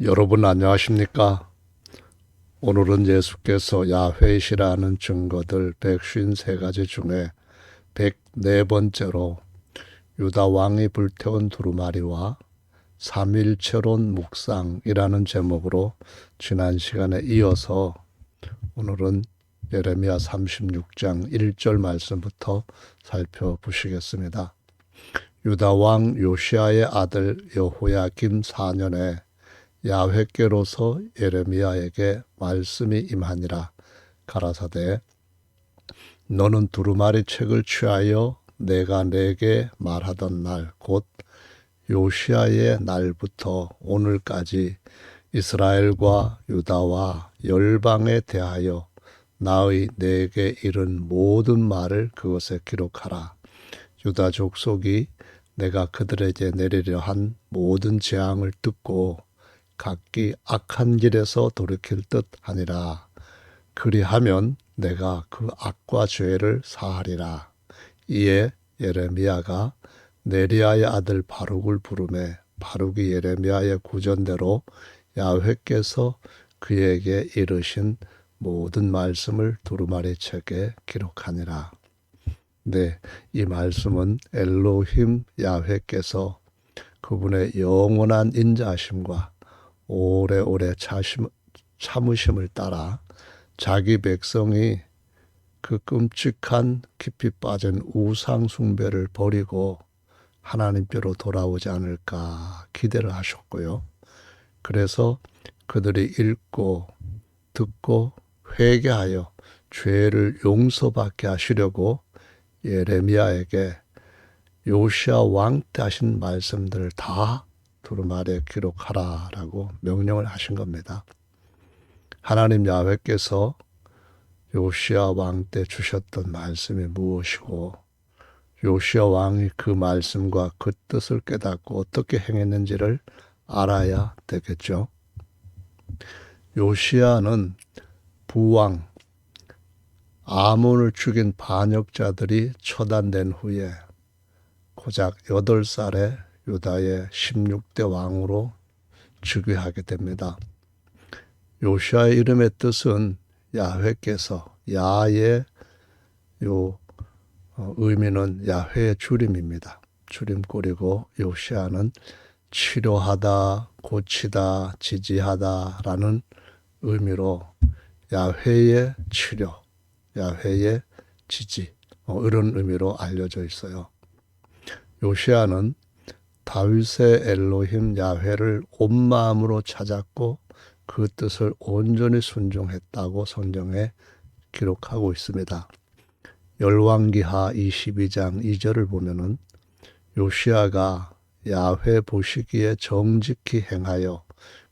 여러분 안녕하십니까? 오늘은 예수께서 야훼시라는 증거들 153가지 중에 104번째로 유다 왕이 불태운 두루마리와 삼일체론 묵상이라는 제목으로 지난 시간에 이어서 오늘은 예레미야 36장 1절 말씀부터 살펴보시겠습니다. 유다 왕 요시야의 아들 여호야김 4년에 야훼께로서 예레미야에게 말씀이 임하니라. 가라사대 너는 두루마리 책을 취하여 내가 내게 말하던 날 곧 요시야의 날부터 오늘까지 이스라엘과 유다와 열방에 대하여 나의 내게 이른 모든 말을 그것에 기록하라. 유다 족속이 내가 그들에게 내리려 한 모든 재앙을 듣고 각기 악한 길에서 돌이킬 듯 하니라. 그리하면 내가 그 악과 죄를 사하리라. 이에 예레미야가 네리야의 아들 바룩을 부르매 바룩이 예레미야의 구전대로 야훼께서 그에게 이르신 모든 말씀을 두루마리 책에 기록하니라. 네, 이 말씀은 엘로힘 야훼께서 그분의 영원한 인자하심과 오래오래 참으심을 따라 자기 백성이 그 끔찍한 깊이 빠진 우상 숭배를 버리고 하나님께로 돌아오지 않을까 기대를 하셨고요. 그래서 그들이 읽고 듣고 회개하여 죄를 용서받게 하시려고 예레미야에게 요시야 왕 때 하신 말씀들을 다 두루마리에 기록하라라고 명령을 하신 겁니다. 하나님 야훼께서 요시야 왕 때 주셨던 말씀이 무엇이고 요시야 왕이 그 말씀과 그 뜻을 깨닫고 어떻게 행했는지를 알아야 되겠죠. 요시야는 부왕 아몬을 죽인 반역자들이 처단된 후에 고작 8살에 유다의 16대 왕으로 즉위하게 됩니다. 요시야의 이름의 뜻은 야훼께서 야의 의미는 야훼의 줄임입니다. 줄임꼴이고 요시야는 치료하다, 고치다, 지지하다라는 의미로 야훼의 치료, 야훼의 지지 이런 의미로 알려져 있어요. 요시야는 다윗의 엘로힘 야훼를 온 마음으로 찾았고 그 뜻을 온전히 순종했다고 성경에 기록하고 있습니다. 열왕기하 22장 2절을 보면은 요시야가 야훼 보시기에 정직히 행하여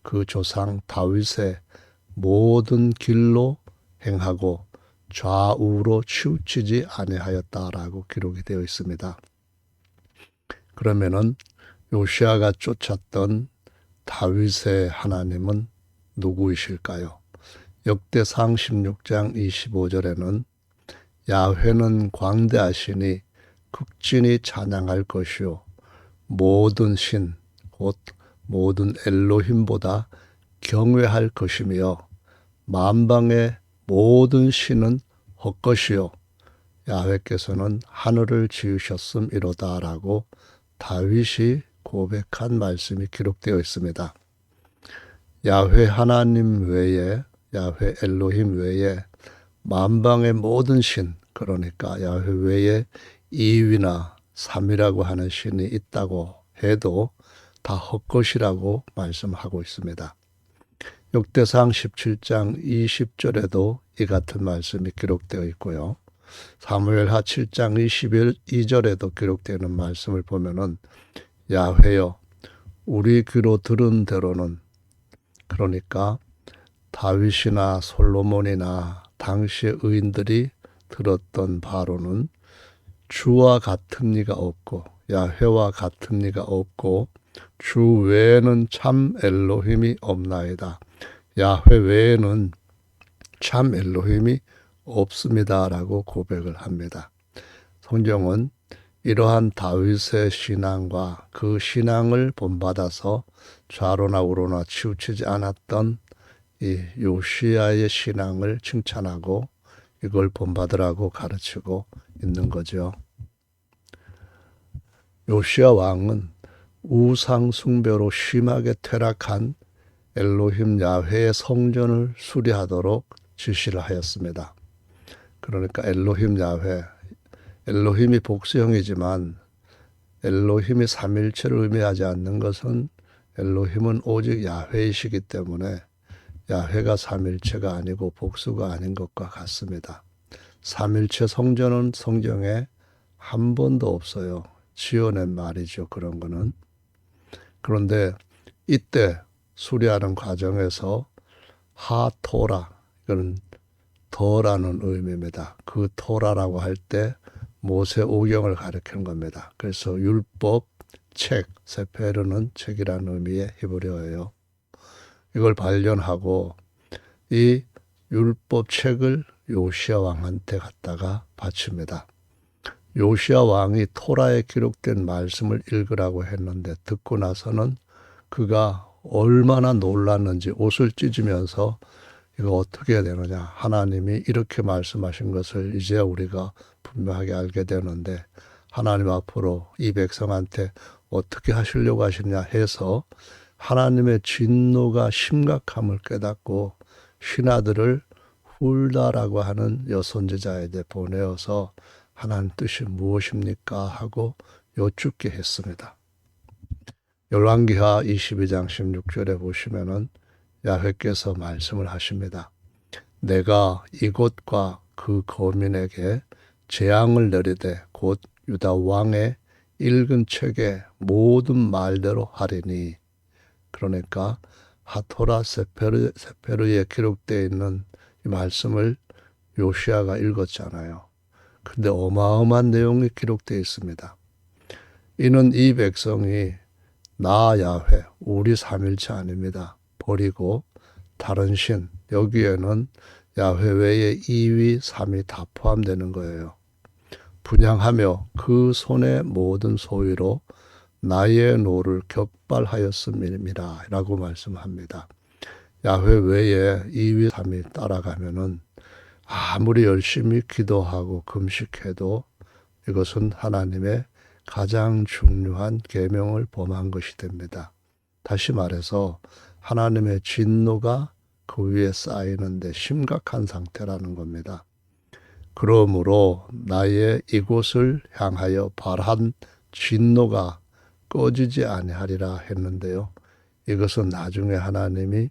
그 조상 다윗의 모든 길로 행하고 좌우로 치우치지 아니하였다라고 기록이 되어 있습니다. 그러면은 요시야가 쫓았던 다윗의 하나님은 누구이실까요? 역대상 16장 25절에는 야훼는 광대하시니 극진히 찬양할 것이요 모든 신 곧 모든 엘로힘보다 경외할 것이며 만방의 모든 신은 헛것이요 야훼께서는 하늘을 지으셨음이로다라고 다윗이 고백한 말씀이 기록되어 있습니다. 야훼 하나님 외에 야훼 엘로힘 외에 만방의 모든 신 그러니까 야훼 외에 2위나 3위라고 하는 신이 있다고 해도 다 헛것이라고 말씀하고 있습니다. 역대상 17장 20절에도 이 같은 말씀이 기록되어 있고요. 사무엘하 7장 22절에도 기록되는 말씀을 보면은 야훼여 우리 귀로 들은 대로는 그러니까 다윗이나 솔로몬이나 당시의 의인들이 들었던 바로는 주와 같은 이가 없고 야훼와 같은 이가 없고 주 외에는 참 엘로힘이 없나이다. 야훼 외에는 참 엘로힘이 없습니다라고 고백을 합니다. 성경은 이러한 다윗의 신앙과 그 신앙을 본받아서 좌로나 우로나 치우치지 않았던 이 요시야의 신앙을 칭찬하고 이걸 본받으라고 가르치고 있는 거죠. 요시야 왕은 우상 숭배로 심하게 퇴락한 엘로힘 야훼의 성전을 수리하도록 지시를 하였습니다. 그러니까 엘로힘 야훼, 엘로힘이 복수형이지만 엘로힘이 삼일체를 의미하지 않는 것은 엘로힘은 오직 야훼이시기 때문에 야훼가 삼일체가 아니고 복수가 아닌 것과 같습니다. 삼일체 성전은 성경에 한 번도 없어요. 지어낸 말이죠. 그런 거는. 그런데 이때 수리하는 과정에서 하토라, 이거는 더라는 의미입니다. 그 토라라고 할 때 모세 오경을 가리키는 겁니다. 그래서 율법, 책, 세페르는 책이라는 의미의 히브리어예요. 이걸 발견하고 이 율법 책을 요시야 왕한테 갖다가 바칩니다. 요시야 왕이 토라에 기록된 말씀을 읽으라고 했는데 듣고 나서는 그가 얼마나 놀랐는지 옷을 찢으면서 이거 어떻게 해야 되느냐. 하나님이 이렇게 말씀하신 것을 이제 우리가 분명하게 알게 되는데 하나님 앞으로 이 백성한테 어떻게 하시려고 하시냐 해서 하나님의 진노가 심각함을 깨닫고 신하들을 훌다라고 하는 여선지자에게 보내어서 하나님 뜻이 무엇입니까 하고 여쭙게 했습니다. 열왕기하 22장 16절에 보시면은 야훼께서 말씀을 하십니다. 내가 이곳과 그 거민에게 재앙을 내리되 곧 유다 왕의 읽은 책의 모든 말대로 하리니. 그러니까 하토라 세페르에 기록되어 있는 이 말씀을 요시야가 읽었잖아요. 근데 어마어마한 내용이 기록되어 있습니다. 이는 이 백성이 나 야훼, 우리 삼일체 아닙니다. 버리고 다른 신, 여기에는 야훼 외에 2위, 3위 다 포함되는 거예요. 분향하며 그 손의 모든 소위로 나의 노를 격발하였음이라 라고 말씀합니다. 야훼 외에 2위, 3위 따라가면은 아무리 열심히 기도하고 금식해도 이것은 하나님의 가장 중요한 계명을 범한 것이 됩니다. 다시 말해서 하나님의 진노가 그 위에 쌓이는데 심각한 상태라는 겁니다. 그러므로 나의 이곳을 향하여 발한 진노가 꺼지지 아니하리라 했는데요. 이것은 나중에 하나님이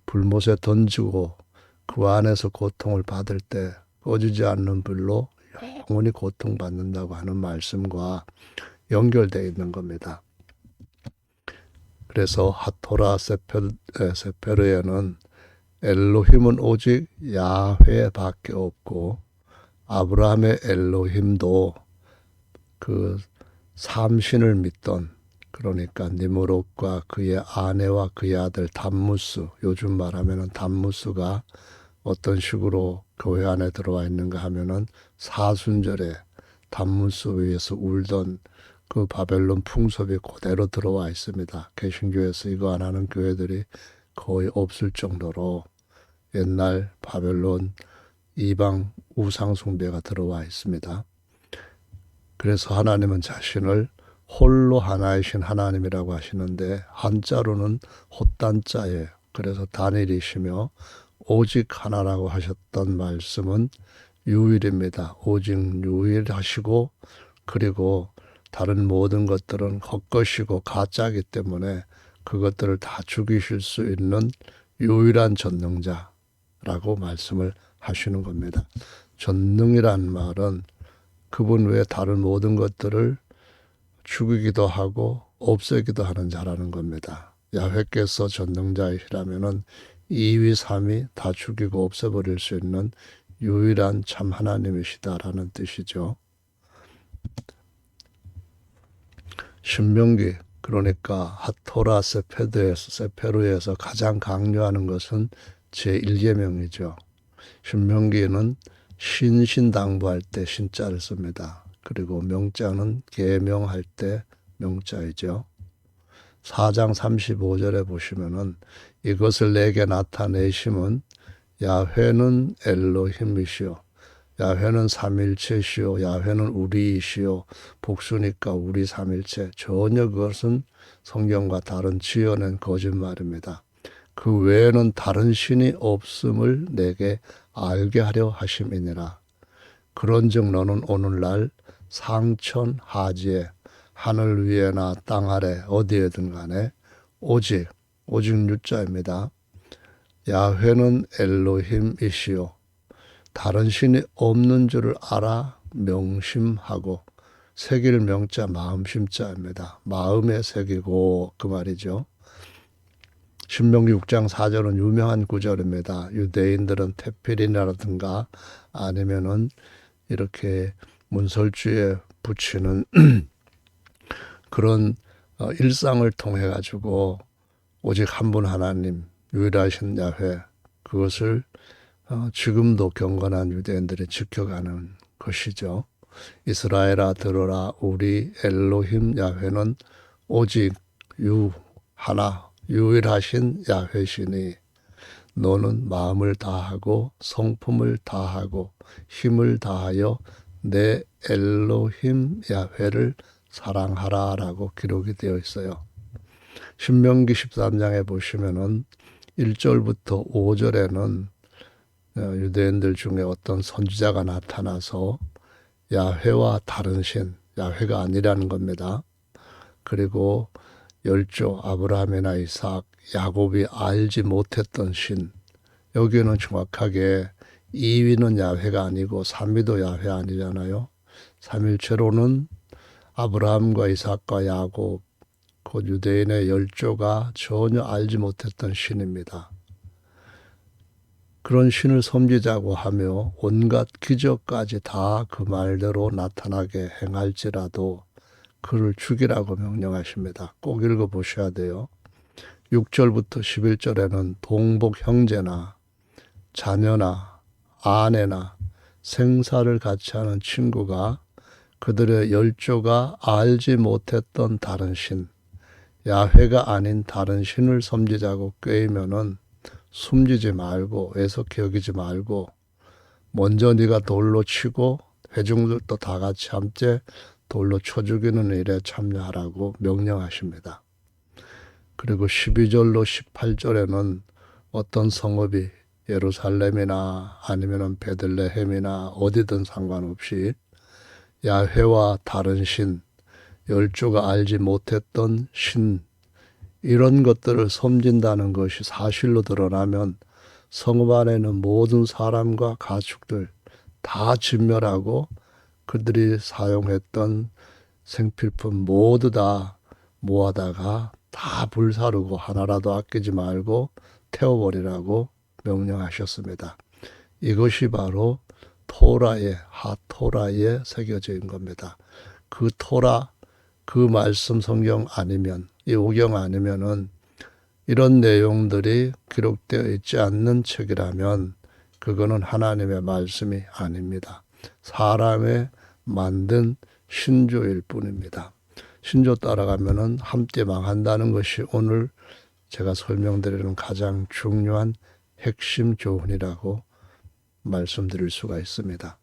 불못에 던지고 그 안에서 고통을 받을 때 꺼지지 않는 불로 영원히 고통받는다고 하는 말씀과 연결되어 있는 겁니다. 그래서 하토라 세페르에는 엘로힘은 오직 야훼밖에 없고 아브라함의 엘로힘도 그 삼신을 믿던, 그러니까 니므롯과 그의 아내와 그의 아들 담무스, 요즘 말하면은 담무스가 어떤 식으로 교회 안에 들어와 있는가 하면은 사순절에 담무스 위에서 울던 그 바벨론 풍습이 그대로 들어와 있습니다. 개신교에서 이거 안 하는 교회들이 거의 없을 정도로 옛날 바벨론 이방 우상 숭배가 들어와 있습니다. 그래서 하나님은 자신을 홀로 하나이신 하나님이라고 하시는데 한자로는 헛단자예요. 그래서 단일이시며 오직 하나라고 하셨던 말씀은 유일입니다. 오직 유일하시고 그리고 다른 모든 것들은 헛것이고 가짜이기 때문에 그것들을 다 죽이실 수 있는 유일한 전능자라고 말씀을 하시는 겁니다. 전능이란 말은 그분 외에 다른 모든 것들을 죽이기도 하고 없애기도 하는 자라는 겁니다. 야훼께서 전능자이시라면은 2위, 3위 다 죽이고 없애버릴 수 있는 유일한 참 하나님이시다라는 뜻이죠. 신명기, 그러니까 하토라 세페르에서 가장 강조하는 것은 제1계명이죠. 신명기는 신신당부할 때 신자를 씁니다. 그리고 명자는 계명할 때 명자이죠. 4장 35절에 보시면은 이것을 내게 나타내심은 야훼는 엘로힘이시오. 야훼는 삼일체시오. 야훼는 우리이시오. 복수니까 우리 삼일체. 전혀 그것은 성경과 다른 지어낸 거짓말입니다. 그 외에는 다른 신이 없음을 내게 알게 하려 하심이니라. 그런즉 너는 오늘날 상천하지에 하늘 위에나 땅 아래 어디에든 간에 오직 유자입니다. 야훼는 엘로힘이시오. 다른 신이 없는 줄을 알아 명심하고, 새길 명자 마음심자입니다. 마음에 새기고 그 말이죠. 신명기 6장 4절은 유명한 구절입니다. 유대인들은 테필이라든가 아니면은 이렇게 문설주에 붙이는 그런 일상을 통해 가지고 오직 한 분 하나님 유일하신 야훼, 그것을 지금도 경건한 유대인들이 지켜가는 것이죠. 이스라엘아 들어라, 우리 엘로힘 야훼는 오직 하나 유일하신 야훼시니 너는 마음을 다하고 성품을 다하고 힘을 다하여 내 엘로힘 야훼를 사랑하라라고 기록이 되어 있어요. 신명기 13장에 보시면은 1절부터 5절에는 유대인들 중에 어떤 선지자가 나타나서 야훼와 다른 신, 야훼가 아니라는 겁니다. 그리고 열조 아브라함이나 이삭, 야곱이 알지 못했던 신, 여기는 정확하게 2위는 야훼가 아니고 3위도 야훼 아니잖아요. 삼일체로는 아브라함과 이삭과 야곱, 곧 유대인의 열조가 전혀 알지 못했던 신입니다. 그런 신을 섬기자고 하며 온갖 기적까지 다 그 말대로 나타나게 행할지라도 그를 죽이라고 명령하십니다. 꼭 읽어보셔야 돼요. 6절부터 11절에는 동복 형제나 자녀나 아내나 생사를 같이 하는 친구가 그들의 열조가 알지 못했던 다른 신, 야훼가 아닌 다른 신을 섬기자고 꾀이면은 숨기지 말고 애석히 여기지 말고 먼저 네가 돌로 치고 회중들도 다 같이 함께 돌로 쳐 죽이는 일에 참여하라고 명령하십니다. 그리고 12절로 18절에는 어떤 성읍이 예루살렘이나 아니면 베들레헴이나 어디든 상관없이 야훼와 다른 신, 열조가 알지 못했던 신, 이런 것들을 섬긴다는 것이 사실로 드러나면 성읍 안에는 모든 사람과 가축들 다 진멸하고 그들이 사용했던 생필품 모두 다 모아다가 다 불사르고 하나라도 아끼지 말고 태워버리라고 명령하셨습니다. 이것이 바로 토라의 하토라에 새겨져 있는 겁니다. 그 토라, 그 말씀 성경 아니면, 이 오경 아니면은 이런 내용들이 기록되어 있지 않는 책이라면 그거는 하나님의 말씀이 아닙니다. 사람의 만든 신조일 뿐입니다. 신조 따라가면은 함께 망한다는 것이 오늘 제가 설명드리는 가장 중요한 핵심 교훈이라고 말씀드릴 수가 있습니다.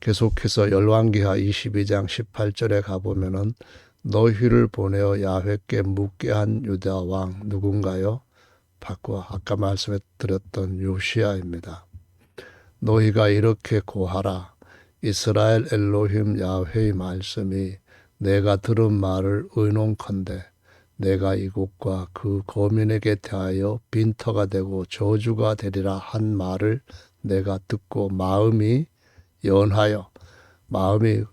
계속해서 열왕기하 22장 18절에 가보면은 너희를 보내어 야훼께 묻게 한 유다 왕 누군가요? 바꿔 아까 말씀해 드렸던 요시야입니다. 너희가 이렇게 고하라. 이스라엘 엘로힘 야훼의 말씀이 내가 들은 말을 의논컨대 내가 이곳과 그 거민에게 대하여 빈터가 되고 저주가 되리라 한 말을 내가 듣고 마음이 연하여, 마음이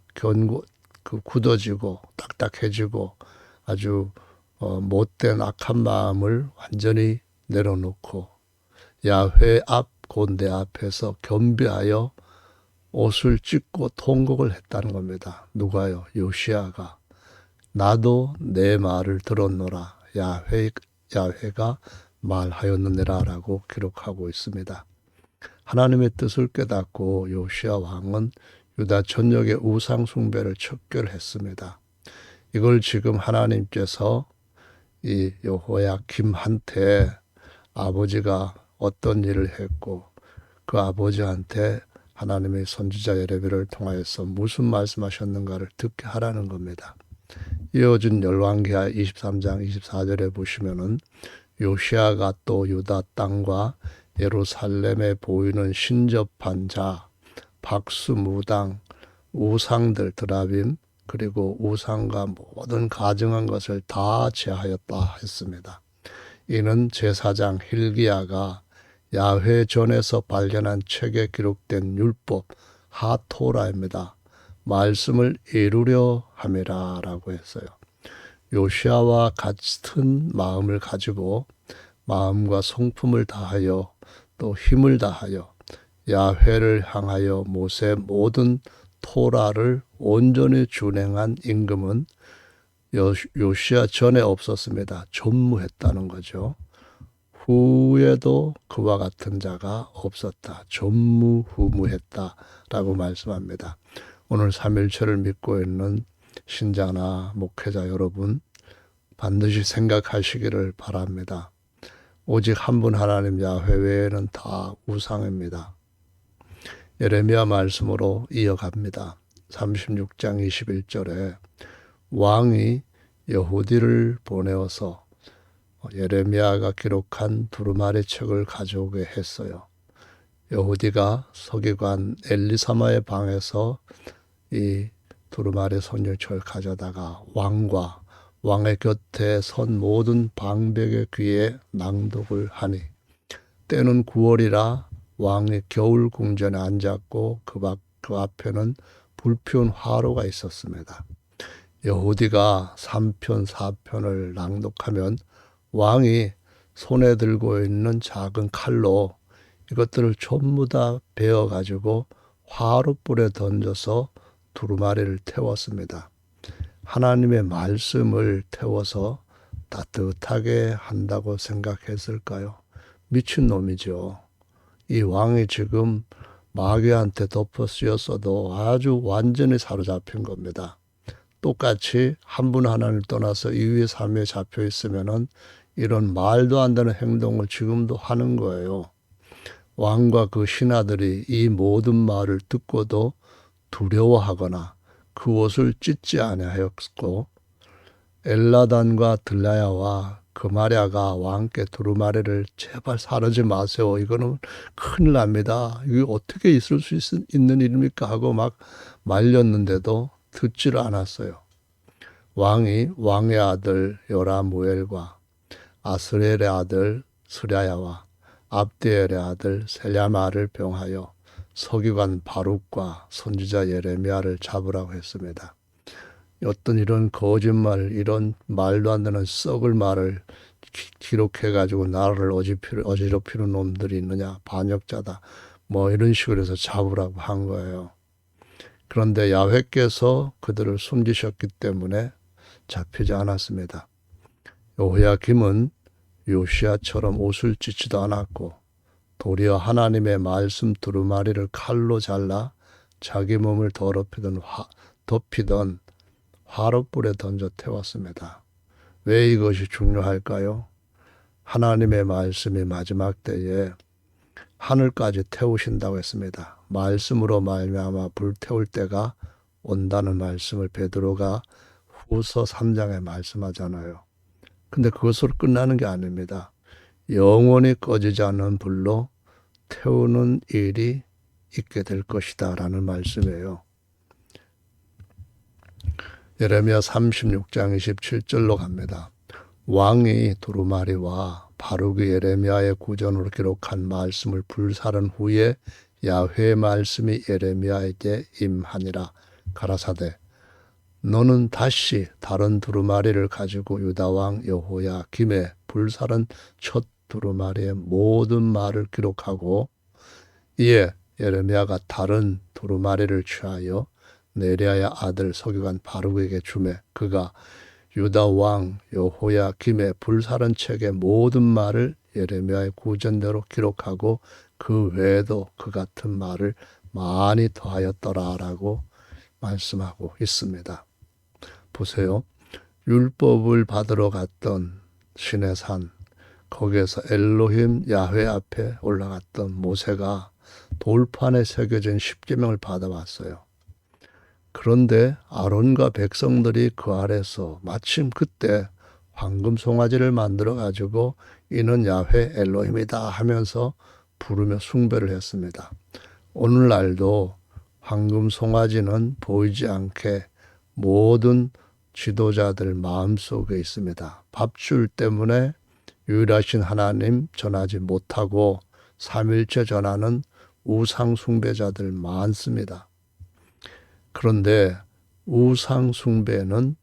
굳어지고 딱딱해지고 아주 못된 악한 마음을 완전히 내려놓고 야훼 앞 곧 내 앞에서 겸비하여 옷을 찢고 통곡을 했다는 겁니다. 누가요? 요시야가. 나도 내 말을 들었노라. 야훼가 말하였느니라라고 기록하고 있습니다. 하나님의 뜻을 깨닫고 요시야 왕은 유다 전역의 우상 숭배를 척결했습니다. 이걸 지금 하나님께서 이 여호야김한테 아버지가 어떤 일을 했고 그 아버지한테 하나님의 선지자 예레미야를 통하여서 무슨 말씀하셨는가를 듣게 하라는 겁니다. 이어진 열왕기하 23장 24절에 보시면은 요시아가 또 유다 땅과 예루살렘에 보이는 신접한 자, 박수 무당, 우상들 드라빔 그리고 우상과 모든 가증한 것을 다 제하였다 했습니다. 이는 제사장 hil기야가 야훼 전에서 발견한 책에 기록된 율법 하토라입니다. 말씀을 이루려 함이라 라고 했어요. 요시아와 같은 마음을 가지고 마음과 성품을 다하여 또 힘을 다하여 야훼를 향하여 모세 모든 토라를 온전히 준행한 임금은 요시아 전에 없었습니다. 전무했다는 거죠. 후에도 그와 같은 자가 없었다. 전무후무했다라고 말씀합니다. 오늘 3.1절을 믿고 있는 신자나 목회자 여러분 반드시 생각하시기를 바랍니다. 오직 한 분 하나님 야훼 외에는 다 우상입니다. 예레미야 말씀으로 이어갑니다. 36장 21절에 왕이 여후디를 보내어서 예레미야가 기록한 두루마리 책을 가져오게 했어요. 여후디가 서기관 엘리사마의 방에서 이 두루마리 손율책을 가져다가 왕과 왕의 곁에 선 모든 방백의 귀에 낭독을 하니 때는 9월이라 왕이 겨울 궁전에 앉았고 그 앞에는 불피운 화로가 있었습니다. 여후디가 3편 4편을 낭독하면 왕이 손에 들고 있는 작은 칼로 이것들을 전부 다 베어가지고 화롯불에 던져서 두루마리를 태웠습니다. 하나님의 말씀을 태워서 따뜻하게 한다고 생각했을까요? 미친놈이죠. 이 왕이 지금 마귀한테 덮어 쓰였어도 아주 완전히 사로잡힌 겁니다. 똑같이 한 분 하나님을 떠나서 2위, 3위에 잡혀 있으면은 이런 말도 안 되는 행동을 지금도 하는 거예요. 왕과 그 신하들이 이 모든 말을 듣고도 두려워하거나 그 옷을 찢지 아니하였고 엘라단과 들라야와 그마랴가 왕께 두루마리를 제발 사르지 마세요. 이거는 큰일 납니다. 이게 어떻게 있을 수 있는 일입니까? 하고 막 말렸는데도 듣지를 않았어요. 왕이 왕의 아들 요라무엘과 아스렐의 아들 스랴야와 압디엘의 아들 셀야마를 병하여 서기관 바룩과 선지자 예레미야를 잡으라고 했습니다. 어떤 이런 거짓말, 이런 말도 안 되는 썩을 말을 기록해가지고 나라를 어지럽히는 놈들이 있느냐, 반역자다, 뭐 이런 식으로 해서 잡으라고 한 거예요. 그런데 야훼께서 그들을 숨기셨기 때문에 잡히지 않았습니다. 여호야김은 요시야처럼 옷을 찢지도 않았고 도리어 하나님의 말씀 두루마리를 칼로 잘라 자기 몸을 덮이던 화롯불에 던져 태웠습니다. 왜 이것이 중요할까요? 하나님의 말씀이 마지막 때에 하늘까지 태우신다고 했습니다. 말씀으로 말미암아 불태울 때가 온다는 말씀을 베드로가 후서 3장에 말씀하잖아요. 근데 그것으로 끝나는 게 아닙니다. 영원히 꺼지지 않는 불로 태우는 일이 있게 될 것이다 라는 말씀이에요. 예레미야 36장 27절로 갑니다. 왕이 두루마리와 바룩이 예레미야의 구전으로 기록한 말씀을 불사른 후에 야훼의 말씀이 예레미야에게 임하니라. 가라사대 너는 다시 다른 두루마리를 가지고 유다왕 여호야김의 불사른 첫 두루마리의 모든 말을 기록하고 이에 예레미야가 다른 두루마리를 취하여 네리야의 아들 서기관 바룩에게 주매 그가 유다왕 여호야김의 불사른 책의 모든 말을 예레미야의 구전대로 기록하고 그 외에도 그 같은 말을 많이 더하였더라라고 말씀하고 있습니다. 보세요. 율법을 받으러 갔던 신의 산, 거기에서 엘로힘 야훼 앞에 올라갔던 모세가 돌판에 새겨진 십계명을 받아왔어요. 그런데 아론과 백성들이 그 아래서 마침 그때 황금 송아지를 만들어 가지고 이는 야훼 엘로힘이다 하면서 부르며 숭배를 했습니다. 오늘날도 황금 송아지는 보이지 않게 모든 지도자들 마음속에 있습니다. 밥줄 때문에 유일하신 하나님 전하지 못하고 삼일체 전하는 우상 숭배자들 많습니다. 그런데 우상 숭배는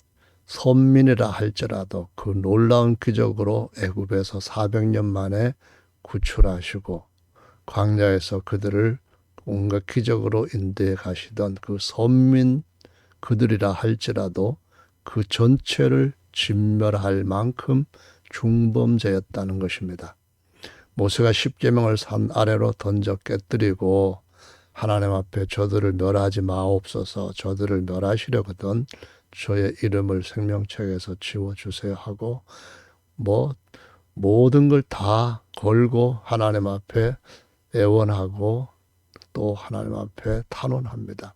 선민이라 할지라도 그 놀라운 기적으로 애굽에서 400년 만에 구출하시고 광야에서 그들을 온갖 기적으로 인도해 가시던 그 선민 그들이라 할지라도 그 전체를 진멸할 만큼 중범죄였다는 것입니다. 모세가 십계명을 산 아래로 던져 깨뜨리고 하나님 앞에 저들을 멸하지 마옵소서, 저들을 멸하시려거든 저의 이름을 생명책에서 지워주세요 하고 모든 걸 다 걸고 하나님 앞에 애원하고 또 하나님 앞에 탄원합니다.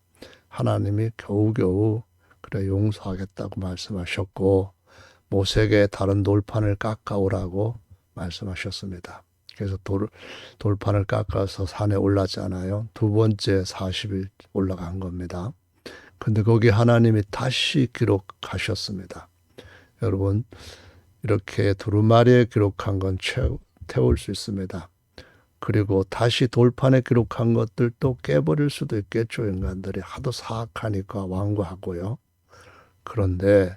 하나님이 겨우겨우 그래 용서하겠다고 말씀하셨고 모세에게 다른 돌판을 깎아오라고 말씀하셨습니다. 그래서 돌판을 깎아서 산에 올랐잖아요. 두 번째 40일 올라간 겁니다. 근데 거기 하나님이 다시 기록하셨습니다. 여러분 이렇게 두루마리에 기록한 건 태울 수 있습니다. 그리고 다시 돌판에 기록한 것들도 깨버릴 수도 있겠죠. 인간들이 하도 사악하니까 완고하고요. 그런데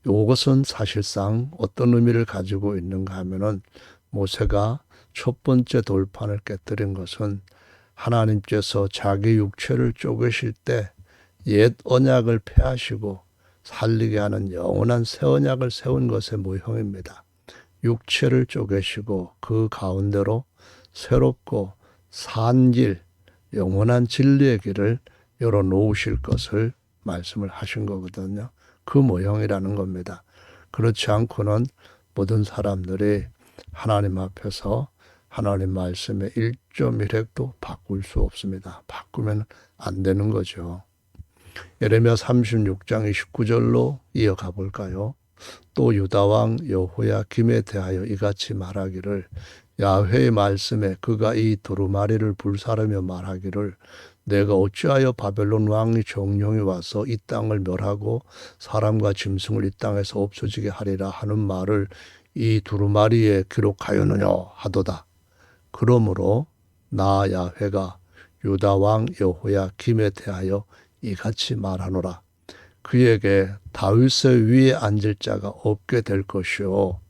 이것은 사실상 어떤 의미를 가지고 있는가 하면은 모세가 첫 번째 돌판을 깨뜨린 것은 하나님께서 자기 육체를 쪼개실 때 옛 언약을 폐하시고 살리게 하는 영원한 새 언약을 세운 것의 모형입니다. 육체를 쪼개시고 그 가운데로 새롭고 산 길, 영원한 진리의 길을 열어놓으실 것을 말씀을 하신 거거든요. 그 모형이라는 겁니다. 그렇지 않고는 모든 사람들이 하나님 앞에서 하나님 말씀의 1.1획도 바꿀 수 없습니다. 바꾸면 안 되는 거죠. 예레미야 36장 29절로 이어가 볼까요? 또 유다왕 여호야김에 대하여 이같이 말하기를 야훼의 말씀에 그가 이 두루마리를 불사르며 말하기를 내가 어찌하여 바벨론 왕이 정령이 와서 이 땅을 멸하고 사람과 짐승을 이 땅에서 없어지게 하리라 하는 말을 이 두루마리에 기록하였느냐 하도다. 그러므로 나 야훼가 유다 왕 여호야김에 대하여 이같이 말하노라. 그에게 다윗의 위에 앉을 자가 없게 될 것이요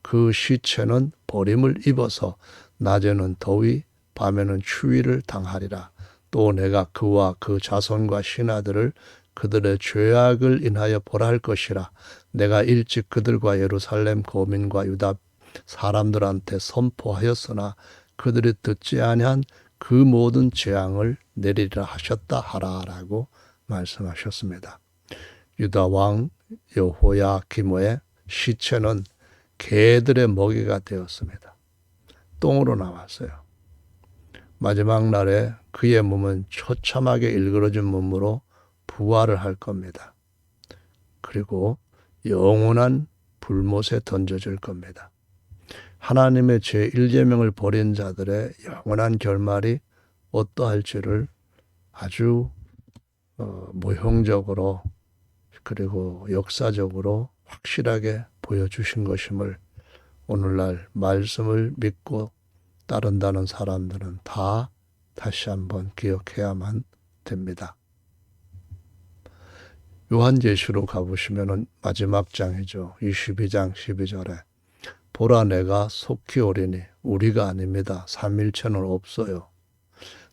그 시체는 버림을 입어서 낮에는 더위 밤에는 추위를 당하리라. 또 내가 그와 그 자손과 신하들을 그들의 죄악을 인하여 벌할 것이라. 내가 일찍 그들과 예루살렘 거민과 유다 사람들한테 선포하였으나 그들이 듣지 아니한 그 모든 재앙을 내리리라 하셨다 하라라고 말씀하셨습니다. 유다 왕 여호야김의 시체는 개들의 먹이가 되었습니다. 똥으로 나왔어요. 마지막 날에 그의 몸은 처참하게 일그러진 몸으로 부활을 할 겁니다. 그리고 영원한 불못에 던져질 겁니다. 하나님의 제1계명을 버린 자들의 영원한 결말이 어떠할지를 아주 모형적으로 그리고 역사적으로 확실하게 보여주신 것임을 오늘날 말씀을 믿고 따른다는 사람들은 다 다시 한번 기억해야만 됩니다. 요한계시록 가보시면 마지막 장이죠. 22장 12절에 보라 내가 속히 오리니 우리가 아닙니다. 삼일체는 없어요.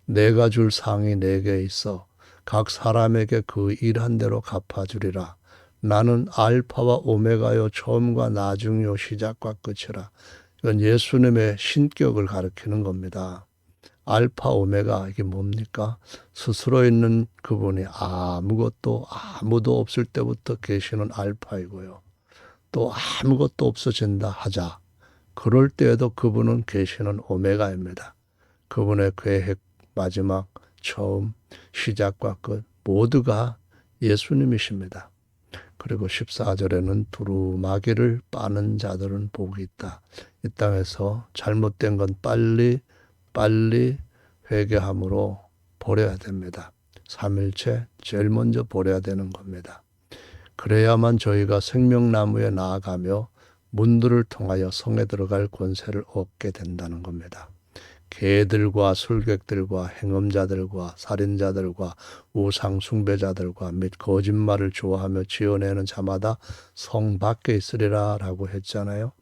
내가 줄 상이 내게 있어 각 사람에게 그 일한 대로 갚아주리라. 나는 알파와 오메가요 처음과 나중요 시작과 끝이라. 이건 예수님의 신격을 가리키는 겁니다. 알파 오메가 이게 뭡니까? 스스로 있는 그분이 아무도 없을 때부터 계시는 알파이고요. 또 아무것도 없어진다 하자. 그럴 때에도 그분은 계시는 오메가입니다. 그분의 계획, 마지막, 처음, 시작과 끝 모두가 예수님이십니다. 그리고 14절에는 두루마기를 빠는 자들은 복이 있다. 이 땅에서 잘못된 건 빨리 회개함으로 버려야 됩니다. 삼일체 제일 먼저 버려야 되는 겁니다. 그래야만 저희가 생명나무에 나아가며 문들을 통하여 성에 들어갈 권세를 얻게 된다는 겁니다. 개들과 술객들과 행음자들과 살인자들과 우상 숭배자들과 및 거짓말을 좋아하며 지어내는 자마다 성 밖에 있으리라 라고 했잖아요.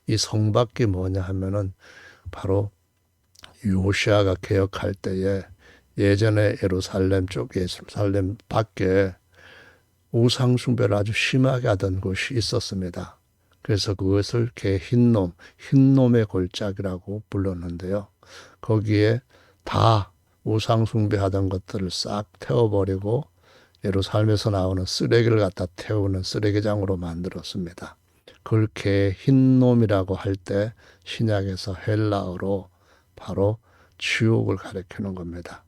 이 성 밖이 뭐냐 하면은 바로 요시아가 개혁할 때에 예전에 예루살렘 밖에 우상 숭배를 아주 심하게 하던 곳이 있었습니다. 그래서 그것을 흰놈의 골짜기라고 불렀는데요. 거기에 다 우상 숭배하던 것들을 싹 태워버리고 예루살렘에서 나오는 쓰레기를 갖다 태우는 쓰레기장으로 만들었습니다. 그걸 흰놈이라고 할 때 신약에서 헬라어로 바로 지옥을 가리키는 겁니다.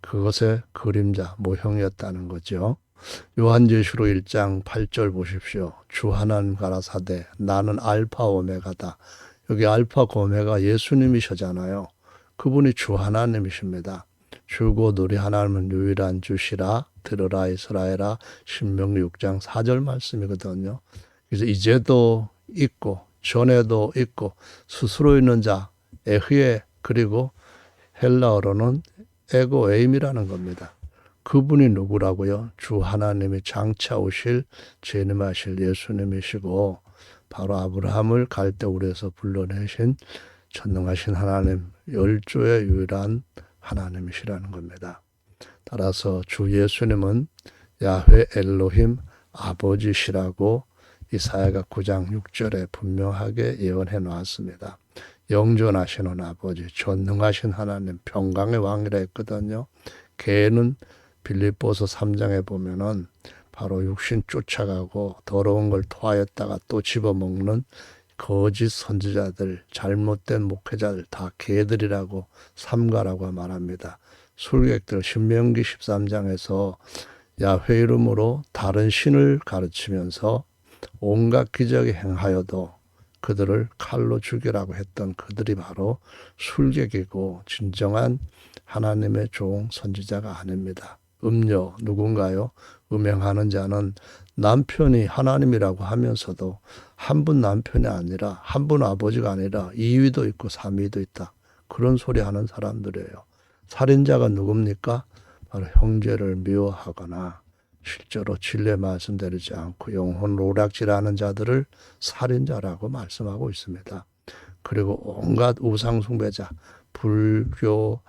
그것의 그림자, 모형이었다는 거죠. 요한계시록 1장 8절 보십시오. 주 하나님 가라사대 나는 알파 오메가다. 여기 알파 오메가 예수님이시잖아요. 그분이 주 하나님이십니다. 주고 너희 하나님은 유일한 주시라 들으라 이스라엘아 신명기 6장 4절 말씀이거든요. 그래서 이제도 있고 전에도 있고 스스로 있는 자 에흐에 그리고 헬라어로는 에고에임이라는 겁니다. 그분이 누구라고요? 주 하나님이 장차 오실 재림하실 예수님이시고 바로 아브라함을 갈대우리에서 불러내신 전능하신 하나님 열조의 유일한 하나님이시라는 겁니다. 따라서 주 예수님은 야훼 엘로힘 아버지시라고 이사야가 9장 6절에 분명하게 예언해 놓았습니다. 영존하시는 아버지, 전능하신 하나님, 평강의 왕이라 했거든요. 개는 빌립보서 3장에 보면은 바로 육신 쫓아가고 더러운 걸 토하였다가 또 집어먹는 거짓 선지자들, 잘못된 목회자들 다 개들이라고 삼가라고 말합니다. 술객들 신명기 13장에서 야훼 이름으로 다른 신을 가르치면서 온갖 기적이 행하여도 그들을 칼로 죽이라고 했던 그들이 바로 술객이고 진정한 하나님의 종 선지자가 아닙니다. 음녀 누군가요? 음행하는 자는 남편이 하나님이라고 하면서도 한 분 남편이 아니라 한 분 아버지가 아니라 2위도 있고 3위도 있다. 그런 소리 하는 사람들이에요. 살인자가 누굽니까? 바로 형제를 미워하거나 실제로 진리 말씀드리지 않고 영혼 오락질하는 자들을 살인자라고 말씀하고 있습니다. 그리고 온갖 우상 숭배자, 불교,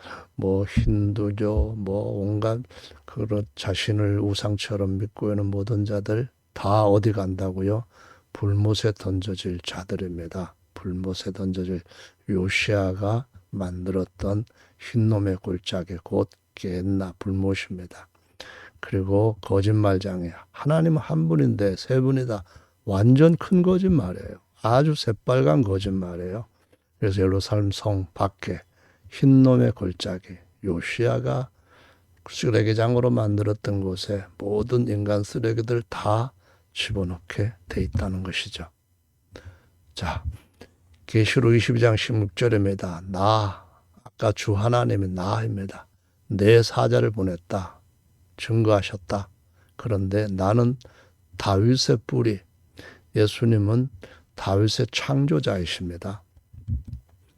힌두교, 온갖 그런 자신을 우상처럼 믿고 있는 모든 자들 다 어디 간다고요? 불못에 던져질 자들입니다. 불못에 던져질 요시아가 만들었던 흰놈의 골짜기 곧 겟나 불못입니다. 그리고 거짓말장애. 하나님은 한 분인데 세 분이다. 완전 큰 거짓말이에요. 아주 새빨간 거짓말이에요. 그래서 예루살렘 성 밖에 흰놈의 골짜기 요시아가 쓰레기장으로 만들었던 곳에 모든 인간 쓰레기들 다 집어넣게 돼 있다는 것이죠. 자, 계시록 22장 16절입니다. 아까 주 하나님이 나입니다. 내 사자를 보냈다. 증거하셨다. 그런데 나는 다윗의 뿌리, 예수님은 다윗의 창조자이십니다.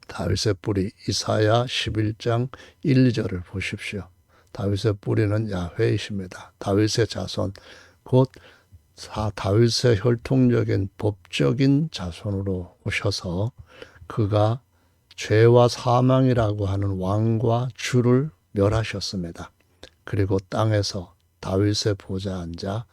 다윗의 뿌리, 이사야 11장 1, 2절을 보십시오. 다윗의 뿌리는 야훼이십니다. 다윗의 자손, 곧 다윗의 혈통적인 법적인 자손으로 오셔서 그가 죄와 사망이라고 하는 왕과 주를 멸하셨습니다. 그리고 땅에서 다윗의 보좌에 앉아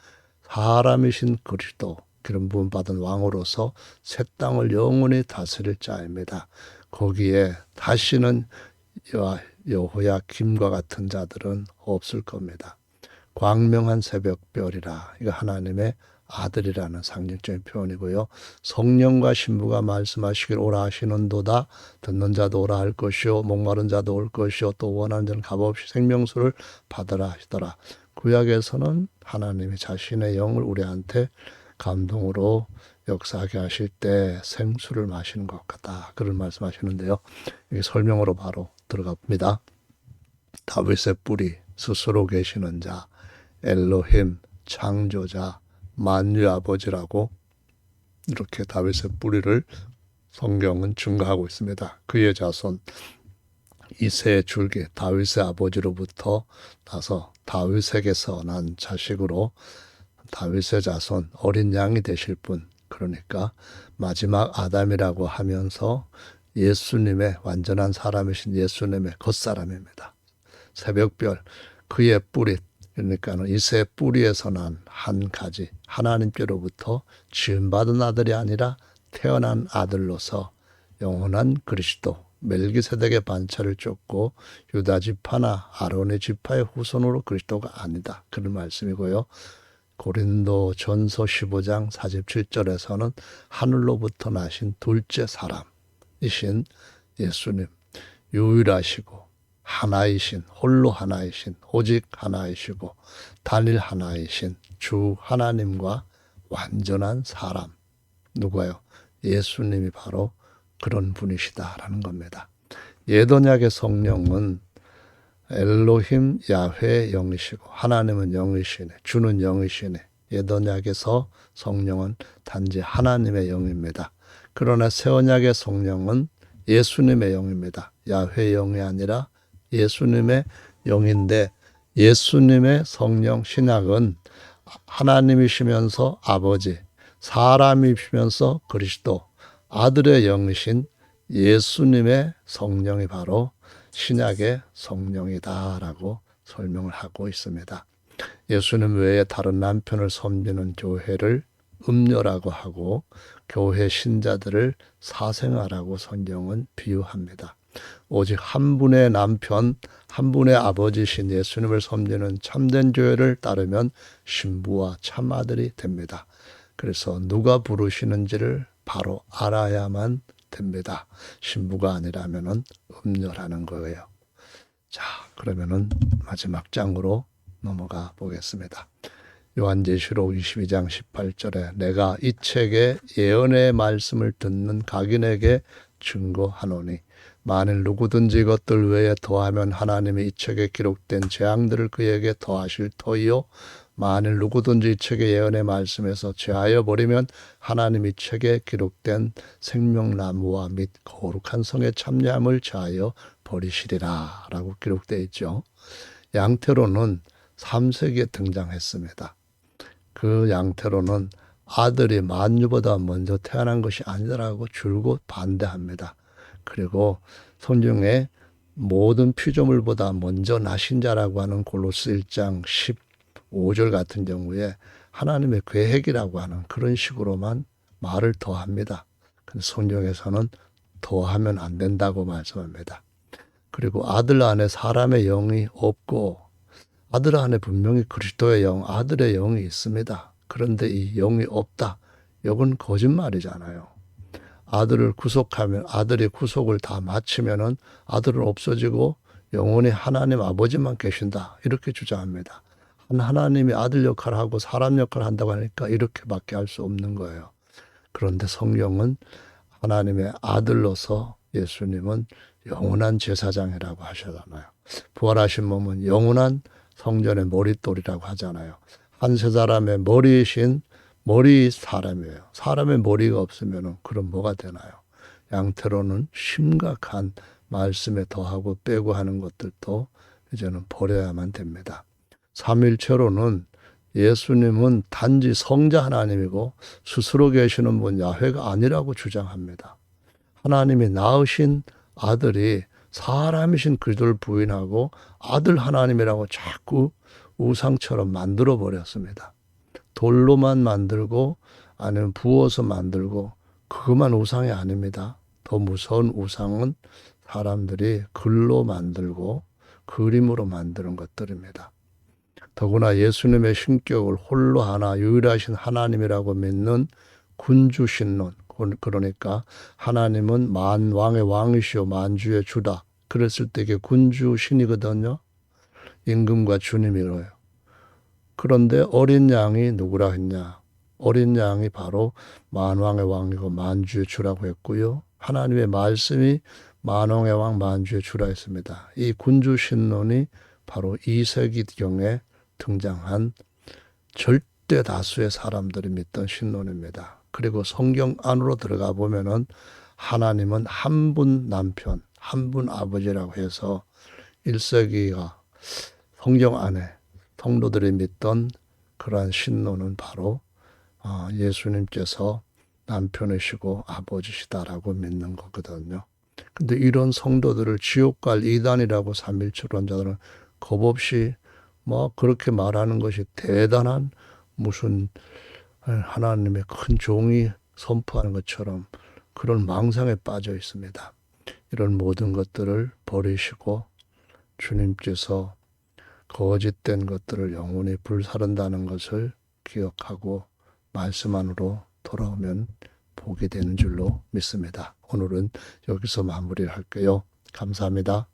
사람이신 그리스도 기름 부음 받은 왕으로서 새 땅을 영원히 다스릴 자입니다. 거기에 다시는 여호야김과 같은 자들은 없을 겁니다. 광명한 새벽별이라, 이거 하나님의 아들이라는 상징적인 표현이고요. 성령과 신부가 말씀하시길 오라 하시는도다. 듣는 자도 오라 할 것이요 목마른 자도 올 것이요 또 원하는 자는 값없이 생명수를 받으라 하시더라. 구약에서는 하나님이 자신의 영을 우리한테 감동으로 역사하게 하실 때 생수를 마시는 것 같다, 그런 말씀하시는데요. 이게 설명으로 바로 들어가 봅니다. 다윗의 뿌리, 스스로 계시는 자, 엘로힘, 창조자, 만유의 아버지라고 이렇게 다윗의 뿌리를 성경은 증거하고 있습니다. 그의 자손 이새의 줄기, 다윗의 아버지로부터 나서 다윗에게서 난 자식으로 다윗의 자손, 어린 양이 되실 분, 그러니까 마지막 아담이라고 하면서 예수님의 완전한 사람이신 예수님의 겉사람입니다. 새벽별, 그의 뿌리, 그러니까 이새의 뿌리에서 난 한 가지, 하나님께로부터 지음받은 아들이 아니라 태어난 아들로서 영원한 그리스도, 멜기세덱의 반차를 쫓고 유다 지파나 아론의 지파의 후손으로 그리스도가 아니다, 그런 말씀이고요. 고린도 전서 15장 47절에서는 하늘로부터 나신 둘째 사람이신 예수님, 유일하시고 하나이신, 홀로 하나이신, 오직 하나이시고 단일 하나이신 주 하나님과 완전한 사람, 누구예요? 예수님이 바로 그런 분이시다라는 겁니다. 예언약의 성령은 엘로힘 야훼의 영이시고 하나님은 영이시네, 주는 영이시네. 예언약에서 성령은 단지 하나님의 영입니다. 그러나 새 언약의 성령은 예수님의 영입니다. 야훼의 영이 아니라 예수님의 영인데, 예수님의 성령 신약은 하나님이시면서 아버지, 사람이시면서 그리스도, 아들의 영이신 예수님의 성령이 바로 신약의 성령이다라고 설명을 하고 있습니다. 예수님 외에 다른 남편을 섬기는 교회를 음녀라고 하고 교회 신자들을 사생아라고 성경은 비유합니다. 오직 한 분의 남편, 한 분의 아버지신 예수님을 섬기는 참된 교회를 따르면 신부와 참아들이 됩니다. 그래서 누가 부르시는지를 바로 알아야만 됩니다. 신부가 아니라면은 음녀라는 거예요. 자, 그러면은 마지막 장으로 넘어가 보겠습니다. 요한계시록 22장 18절에 내가 이 책의 예언의 말씀을 듣는 각인에게 증거하노니 만일 누구든지 이것들 외에 더하면 하나님이 이 책에 기록된 재앙들을 그에게 더하실 터이요 만일 누구든지 이 책의 예언의 말씀에서 제하여 버리면 하나님이 이 책에 기록된 생명나무와 및 거룩한 성의 참여함을 제하여 버리시리라 라고 기록되어 있죠. 양태로는 3세기에 등장했습니다. 그 양태로는 아들이 만유보다 먼저 태어난 것이 아니라고 줄곧 반대합니다. 그리고 성경에 모든 피조물보다 먼저 나신 자라고 하는 골로새 1장 15절 같은 경우에 하나님의 계획이라고 하는 그런 식으로만 말을 더합니다. 근데 성경에서는 더하면 안 된다고 말씀합니다. 그리고 아들 안에 사람의 영이 없고 아들 안에 분명히 그리스도의 영, 아들의 영이 있습니다. 그런데 이 영이 없다. 이건 거짓말이잖아요. 아들을 구속하면 아들이 구속을 다 마치면은 아들은 없어지고 영원히 하나님 아버지만 계신다. 이렇게 주장합니다. 하나님이 아들 역할을 하고 사람 역할을 한다고 하니까 이렇게밖에 할 수 없는 거예요. 그런데 성경은 하나님의 아들로서 예수님은 영원한 제사장이라고 하셨잖아요. 부활하신 몸은 영원한 성전의 머릿돌이라고 하잖아요. 한 세 사람의 머리이신 머리 사람이에요. 사람의 머리가 없으면 그럼 뭐가 되나요? 양태로는 심각한 말씀에 더하고 빼고 하는 것들도 이제는 버려야만 됩니다. 삼일체로는 예수님은 단지 성자 하나님이고 스스로 계시는 분 야훼가 아니라고 주장합니다. 하나님이 낳으신 아들이 사람이신 그리스도를 부인하고 아들 하나님이라고 자꾸 우상처럼 만들어 버렸습니다. 돌로만 만들고 아니면 부어서 만들고 그것만 우상이 아닙니다. 더 무서운 우상은 사람들이 글로 만들고 그림으로 만드는 것들입니다. 더구나 예수님의 신격을 홀로 하나 유일하신 하나님이라고 믿는 군주신론, 그러니까 하나님은 만왕의 왕이시오 만주의 주다. 그랬을 때 이게 군주신이거든요. 임금과 주님이로요. 그런데 어린 양이 누구라 했냐? 어린 양이 바로 만왕의 왕이고 만주의 주라고 했고요. 하나님의 말씀이 만왕의 왕 만주의 주라 했습니다. 이 군주신론이 바로 2세기경에 등장한 절대 다수의 사람들이 믿던 신론입니다. 그리고 성경 안으로 들어가 보면은 하나님은 한 분 남편, 한 분 아버지라고 해서 1세기가 성경 안에 성도들이 믿던 그러한 신론은 바로 예수님께서 남편이시고 아버지시다라고 믿는 거거든요. 근데 이런 성도들을 지옥 갈 이단이라고 삼일초론자들은 겁없이 그렇게 말하는 것이 대단한 무슨 하나님의 큰 종이 선포하는 것처럼 그런 망상에 빠져 있습니다. 이런 모든 것들을 버리시고 주님께서 거짓된 것들을 영원히 불사른다는 것을 기억하고 말씀 안으로 돌아오면 복이 되는 줄로 믿습니다. 오늘은 여기서 마무리를 할게요. 감사합니다.